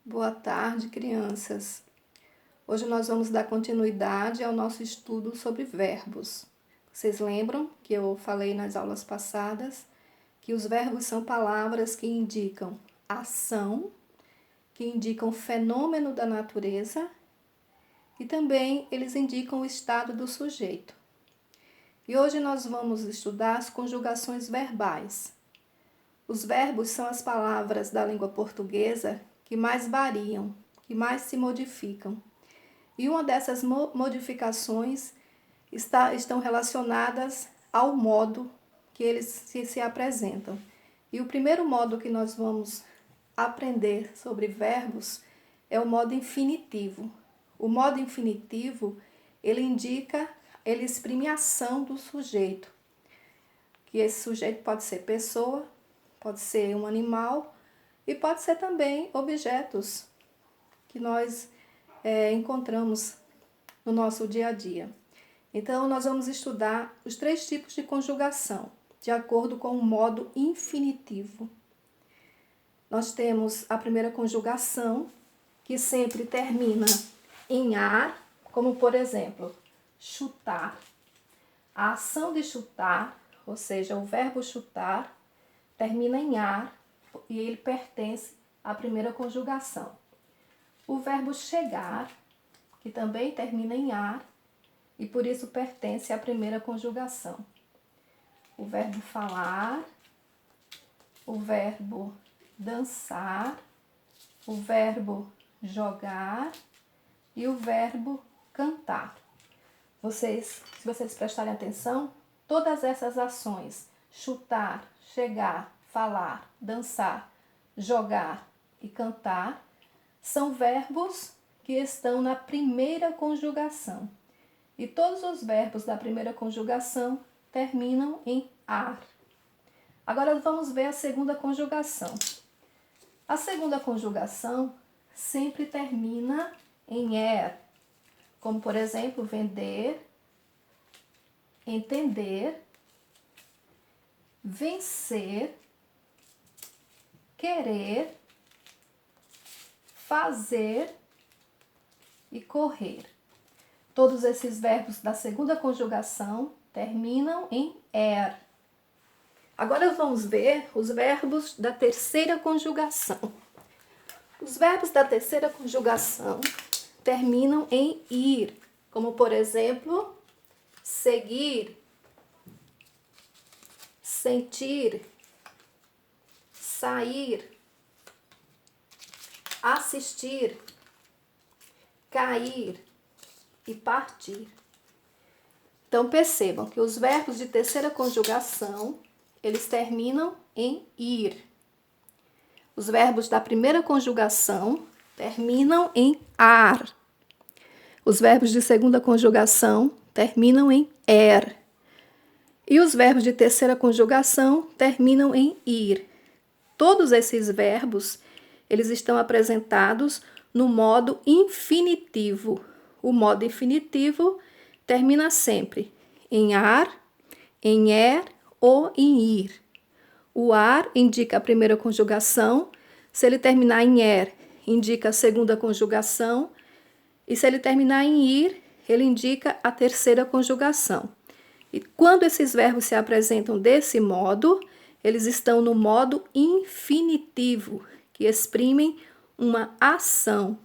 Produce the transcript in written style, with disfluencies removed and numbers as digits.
Boa tarde, crianças. Hoje nós vamos dar continuidade ao nosso estudo sobre verbos. Vocês lembram que eu falei nas aulas passadas que os verbos são palavras que indicam ação, que indicam fenômeno da natureza e também eles indicam o estado do sujeito. E hoje nós vamos estudar as conjugações verbais. Os verbos são as palavras da língua portuguesa que mais variam, que mais se modificam. E uma dessas modificações estão relacionadas ao modo que eles se apresentam. E o primeiro modo que nós vamos aprender sobre verbos é o modo infinitivo. O modo infinitivo, ele exprime a ação do sujeito. Que esse sujeito pode ser pessoa, pode ser um animal e pode ser também objetos que nós encontramos no nosso dia a dia. Então, nós vamos estudar os 3 tipos de conjugação, de acordo com o modo infinitivo. Nós temos a primeira conjugação, que sempre termina em ar, como por exemplo, chutar. A ação de chutar, ou seja, o verbo chutar, termina em ar e ele pertence à primeira conjugação. O verbo chegar, que também termina em ar e por isso pertence à primeira conjugação. O verbo falar, o verbo dançar, o verbo jogar e o verbo cantar. Se vocês prestarem atenção, todas essas ações, chutar, chegar, falar, dançar, jogar e cantar, são verbos que estão na primeira conjugação. E todos os verbos da primeira conjugação terminam em ar. Agora vamos ver a segunda conjugação. A segunda conjugação sempre termina em er, como por exemplo, vender, entender, vencer, querer, fazer e correr. Todos esses verbos da segunda conjugação terminam em er. Agora vamos ver os verbos da terceira conjugação. Os verbos da terceira conjugação terminam em ir, como por exemplo, seguir, sentir, sair, assistir, cair e partir. Então percebam que os verbos de terceira conjugação, eles terminam em ir. Os verbos da primeira conjugação terminam em ar. Os verbos de segunda conjugação terminam em er. E os verbos de terceira conjugação terminam em ir. Todos esses verbos, eles estão apresentados no modo infinitivo. O modo infinitivo termina sempre em ar, em er ou em ir. O ar indica a primeira conjugação, se ele terminar em er, indica a segunda conjugação, e se ele terminar em ir, ele indica a terceira conjugação. E quando esses verbos se apresentam desse modo, eles estão no modo infinitivo, que exprimem uma ação.